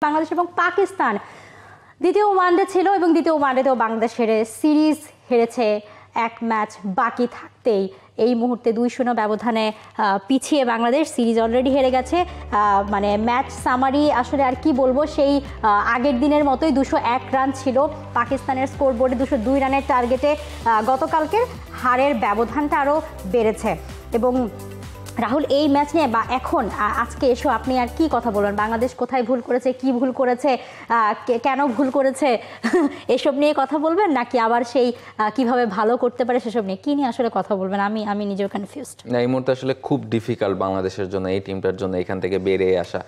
বাংলাদেশ এবং পাকিস্তান দ্বিতীয় ওয়ানডে ছিল এবং দ্বিতীয় ওয়ানডেতেও বাংলাদেশ হেরে সিরিজ হেরেছে এক ম্যাচ বাকি থাকতেই। এই মুহূর্তে 2-0 ব্যবধানে পিছিয়ে বাংলাদেশ, সিরিজ অলরেডি হেরে গেছে। মানে ম্যাচ সামারি আসলে আর কি বলবো, সেই আগের দিনের মতোই 201 রান ছিল পাকিস্তানের স্কোর বোর্ডে। 202 রানের টার্গেটে গতকালকের হারের ব্যবধানটা আরও বেড়েছে। এবং রাহুল, এই ম্যাচ নিয়ে বা এখন আজকে এসো আপনি আর কি কথা বলবেন? বাংলাদেশ কোথায় ভুল করেছে, কি ভুল করেছে, কেন ভুল করেছে, এসব নিয়ে কথা বলবেন নাকি আবার সেই কিভাবে ভালো করতে পারে সেসব নিয়ে কি নিয়ে আসলে কথা বলবেন? আমি নিজেও কনফিউজড। না, এই মুহূর্তে আসলে খুব ডিফিকাল্ট বাংলাদেশের জন্য, এই টিমটার জন্য এখান থেকে বেরিয়ে আসা।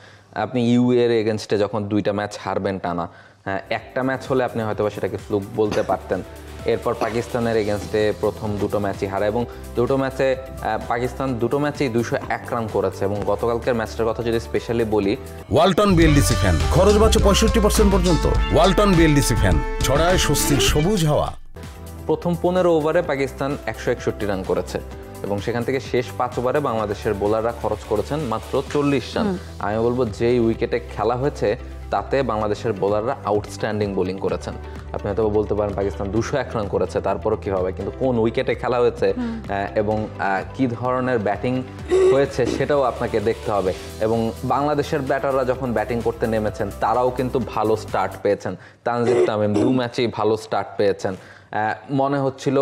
আপনি ইউ এর এগেনস্টে যখন 2টা ম্যাচ হারবেন টানা, একটা ম্যাচ হলে আপনি হয়তো সেটাকে ফ্লুক বলতে পারতেন। এরপর পাকিস্তানের এগেনস্টে প্রথম 2টো ম্যাচই হারা এবং 2টো ম্যাচে পাকিস্তান 2টো ম্যাচেই 201 রান করেছে। এবং গতকালকের ম্যাচটার কথা যদি স্পেশালি বলি, ওয়ালটন বিএলডিসি ফ্যান খরচ বাঁচে 65% পর্যন্ত। ওয়ালটন বিএলডিসি ফ্যান ছড়ায় স্বস্তির সবুজ হাওয়া। প্রথম 15 ওভারে পাকিস্তান 161 রান করেছে এবং সেখান থেকে শেষ 5 ওভারে বাংলাদেশের বোলাররা খরচ করেছেন মাত্র 40 রান। আমি বলবো যেই উইকেটে খেলা হয়েছে তাতে বাংলাদেশের বোলাররা আউটস্ট্যান্ডিং বোলিং করেছেন। আপনি হয়তো বলতে পারেন পাকিস্তান 201 রান করেছে, তারপরও কি হবে, কিন্তু কোন উইকেটে খেলা হয়েছে এবং কি ধরনের ব্যাটিং হয়েছে সেটাও আপনাকে দেখতে হবে। এবং বাংলাদেশের ব্যাটাররা যখন ব্যাটিং করতে নেমেছেন তারাও কিন্তু ভালো স্টার্ট পেয়েছেন। তানজিদ তামিম 2 ম্যাচেই ভালো স্টার্ট পেয়েছেন। মনে হচ্ছিল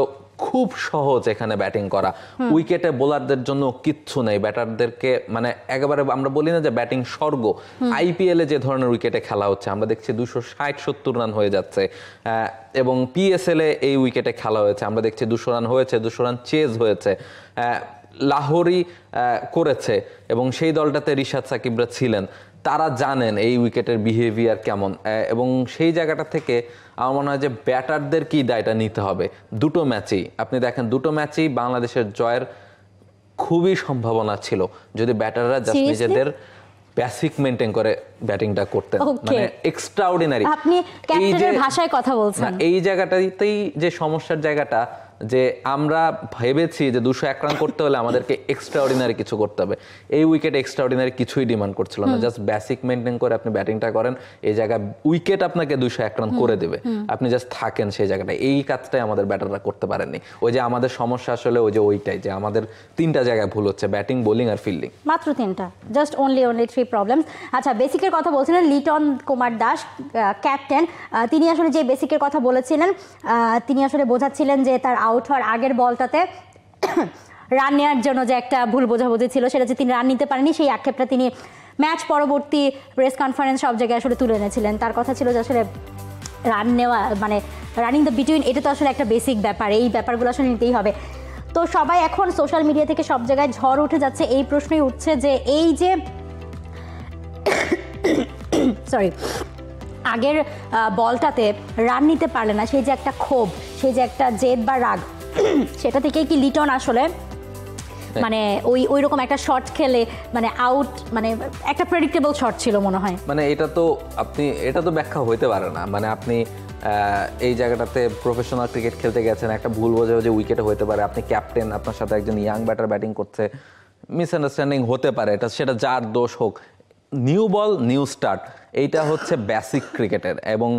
খুব সহজ এখানে ব্যাটিং করা, উইকেটে বোলারদের জন্য কিচ্ছু নেই, ব্যাটারদেরকে মানে একেবারে আমরা বলি না যে ব্যাটিং স্বর্গ, আইপিএলে যে ধরনের উইকেটে খেলা হচ্ছে আমরা দেখছি 260-70 রান হয়ে যাচ্ছে। এবং পিএসএল এ এই উইকেটে খেলা হয়েছে, আমরা দেখছি 200 রান হয়েছে, 200 রান চেজ হয়েছে, লাহোরি করেছে এবং সেই দলটাতে রিশাদ সাকিবরা ছিলেন। তারা জানেন এই উইকেটের বিহেভিয়ার কেমন এবং সেই জায়গাটা থেকে আমার মনে হয় যে ব্যাটারদের কি দায়টা নিতে হবে। 2টো ম্যাচেই আপনি দেখেন, 2টো ম্যাচেই বাংলাদেশের জয়ের খুবই সম্ভাবনা ছিল যদি ব্যাটাররা জাস্ট নিজেদের বেসিক মেইনটেইন করে ব্যাটিংটা করতেন। মানে এক্সট্রাঅর্ডিনারি। আপনি ক্যাপ্টেনের ভাষায় কথা বলছেন। এই জায়গাটাতেই যে সমস্যার জায়গাটা, যে আমরা ভেবেছি যে 201 রান করতে হলে আমাদেরকে এক্সট্রাঅর্ডিনারি কিছু করতে হবে। এই উইকেট এক্সট্রাঅর্ডিনারি কিছুই ডিমান্ড করছিল না, জাস্ট বেসিক মেইনটেইন করে আপনি ব্যাটিংটা করেন, এই জায়গায় উইকেট আপনাকে 201 রান করে দেবে, আপনি জাস্ট থাকেন সেই জায়গাটায়। এই কাজটাই আমাদের ব্যাটাররা করতে পারেননি। ওই যে আমাদের সমস্যা আসলে ওই যে ওইটাই, যে আমাদের 3টা জায়গায় ভুল হচ্ছে, ব্যাটিং, বোলিং আর ফিল্ডিং। মাত্র 3টা, জাস্ট অনলি 3 প্রবলেমস। আচ্ছা, বেসিকের কথা বলছিলেন লিটন কুমার দাস ক্যাপ্টেন, তিনি আসলে যে বেসিকের কথা বলেছিলেন তিনি আসলে বোঝাচ্ছিলেন যে তার আউট হওয়ার আগের বলটাতে রান নেওয়ার জন্য যে একটা ভুল বোঝাবুঝি ছিল, সেটা যে তিনি রান নিতে পারেনি সেই আক্ষেপটা তিনি ম্যাচ পরবর্তী প্রেস কনফারেন্স সব জায়গায় আসলে তুলে এনেছিলেন। তার কথা ছিল যে আসলে রান নেওয়া মানে রানিং দ্য বিটুইন, এটা তো আসলে একটা বেসিক ব্যাপার, এই ব্যাপারগুলো আসলে নিতেই হবে। তো সবাই এখন সোশ্যাল মিডিয়া থেকে সব জায়গায় ঝড় উঠে যাচ্ছে, এই প্রশ্নই উঠছে যে এই যে সরি আগের বলটাতে রান নিতে পারলে না, সেই যে একটা ক্ষোভ, সেই যে একটা জেদ বা রাগ, সেটা থেকেই কি লিটন আসলে মানে ওই রকম একটা শট খেলে মানে আউট, মানে একটা প্রেডিক্টেবল শট ছিল মনে হয়? মানে এটা তো ব্যাখ্যা হইতে পারে না। মানে আপনি এই জায়গাটাতে প্রফেশনাল ক্রিকেট খেলতে গেছেন, একটা ভুল বোঝাবুঝি উইকেটে হতে পারে, আপনি ক্যাপ্টেন, আপনার সাথে একজন ইয়াং ব্যাটার ব্যাটিং করছে, মিসআন্ডারস্ট্যান্ডিং হতে পারে, সেটা যার দোষ হোক। নিউ বল নিউ স্টার্ট, এইটা হচ্ছে বেসিক ক্রিকেটের। এবং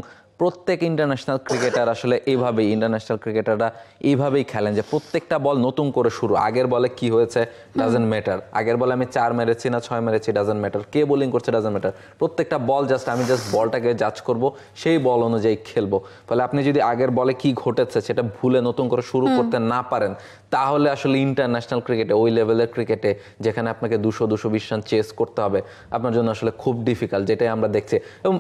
প্রত্যেক ইন্টারন্যাশনাল ক্রিকেটার আসলে এইভাবেই, ইন্টারন্যাশনাল ক্রিকেটাররা এইভাবেই খেলেন যে প্রত্যেকটা বল নতুন করে শুরু। আগের বলে কি হয়েছে ডাজেন্ট ম্যাটার, আগের বলে আমি 4 মেরেছি না 6 মেরেছি ডাজেন্ট ম্যাটার, কে বোলিং করছে ডাজেন্ট ম্যাটার, প্রত্যেকটা বল আমি জাস্ট বলটাকে জাজ করব, সেই বল অনুযায়ী খেলবো। ফলে আপনি যদি আগের বলে কি ঘটেছে সেটা ভুলে নতুন করে শুরু করতে না পারেন, তাহলে আসলে ইন্টারন্যাশনাল ক্রিকেটে, ওই লেভেলের ক্রিকেটে যেখানে আপনাকে 200-220 রান চেস করতে হবে, আপনার জন্য আসলে খুব ডিফিকাল্ট, যেটাই আমরা দেখছি। এবং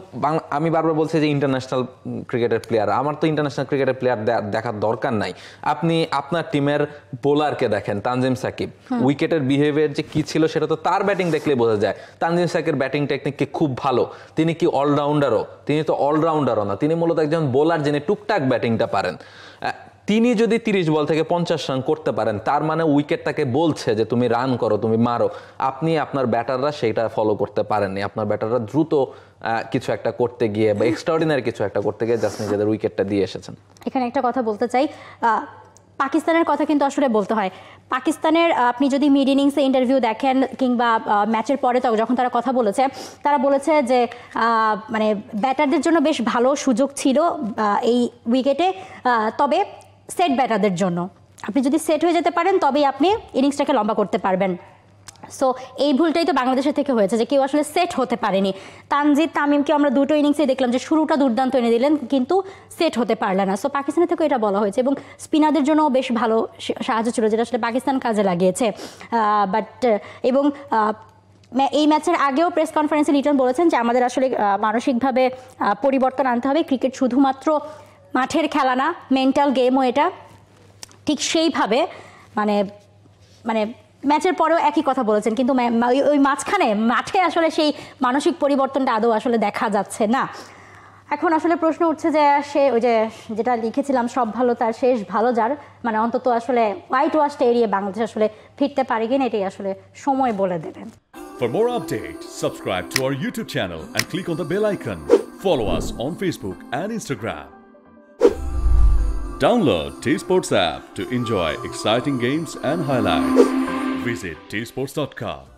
আমি বারবার বলছি যে ইন্টারন্যাশনাল ক্রিকেটের প্লেয়ার, আমার তো ইন্টারন্যাশনাল ক্রিকেটের প্লেয়ার দেখার দরকার নাই। আপনি আপনার টিমের বোলারকে দেখেন, তানজিম সাকিব, উইকেটের বিহেভিয়ার যে কি ছিল সেটা তো তার ব্যাটিং দেখলেই বোঝা যায়। তানজিম সাকিবের ব্যাটিং টেকনিক কি খুব ভালো? তিনি কি অলরাউন্ডারও? তিনি তো অলরাউন্ডারও না, তিনি মূলত একজন বোলার যিনি টুকটাক ব্যাটিংটা পারেন। তিনি যদি 30 বল থেকে 50 রান করতে পারেন, তার মানে উইকেট তাকে বলছে যে তুমি রান করো, তুমি মারো। আপনি আপনার ব্যাটাররা সেইটা ফলো করতে পারেননি। আপনার ব্যাটাররা দ্রুত কিছু একটা করতে গিয়ে বা এক্সট্রাঅর্ডিনারি কিছু একটা করতে গিয়ে জাস্ট নিজেদের উইকেটটা দিয়ে এসেছেন। এখানে একটা কথা বলতে চাই, পাকিস্তানের কথা কিন্তু আসলে বলতে হয়। পাকিস্তানের আপনি যদি মিড ইনিংসে ইন্টারভিউ দেখেন কিংবা ম্যাচের পরে যখন তারা কথা বলেছে, তারা বলেছে যে মানে ব্যাটারদের জন্য বেশ ভালো সুযোগ ছিল এই উইকেটে, তবে সেট ব্যাটারদের জন্য আপনি যদি সেট হয়ে যেতে পারেন তবেই আপনি ইনিংসটাকে লম্বা করতে পারবেন। সো এই ভুলটাই তো বাংলাদেশের থেকে হয়েছে যে কেউ আসলে সেট হতে পারেনি। তানজিদ তামিমকে আমরা দুটো ইনিংসে দেখলাম যে শুরুটা দুর্দান্ত এনে দিলেন কিন্তু সেট হতে পারলেন না। সো পাকিস্তানের থেকেও এটা বলা হয়েছে এবং স্পিনারদের জন্য বেশ ভালো সাহায্য ছিল যেটা আসলে পাকিস্তান কাজে লাগিয়েছে। বাট এবং এই ম্যাচের আগেও প্রেস কনফারেন্সে লিটন বলেছেন যে আমাদের আসলে মানসিকভাবে পরিবর্তন আনতে হবে। ক্রিকেট শুধুমাত্র মাঠের খেলা না, মেন্টাল গেমও এটা। ঠিক সেইভাবে মানে মানে ম্যাচের পরেও একই কথা বলেছেন, কিন্তু ওই মাঝখানে মাঠে আসলে সেই মানসিক পরিবর্তনটা আদৌ আসলে দেখা যাচ্ছে না। এখন আসলে প্রশ্ন উঠছে যে সে ওই যে যেটা লিখেছিলাম, সব ভালো তার শেষ ভালো যার, মানে অন্তত আসলে হোয়াইট ওয়াশটা এড়িয়ে বাংলাদেশ আসলে ফিরতে পারে কিনা এটাই আসলে সময় বলে দেবে। For more updates, subscribe to our YouTube channel and click on the bell icon. Follow us on Facebook and Instagram. Download T-Sports app to enjoy exciting games and highlights. Visit tsports.com.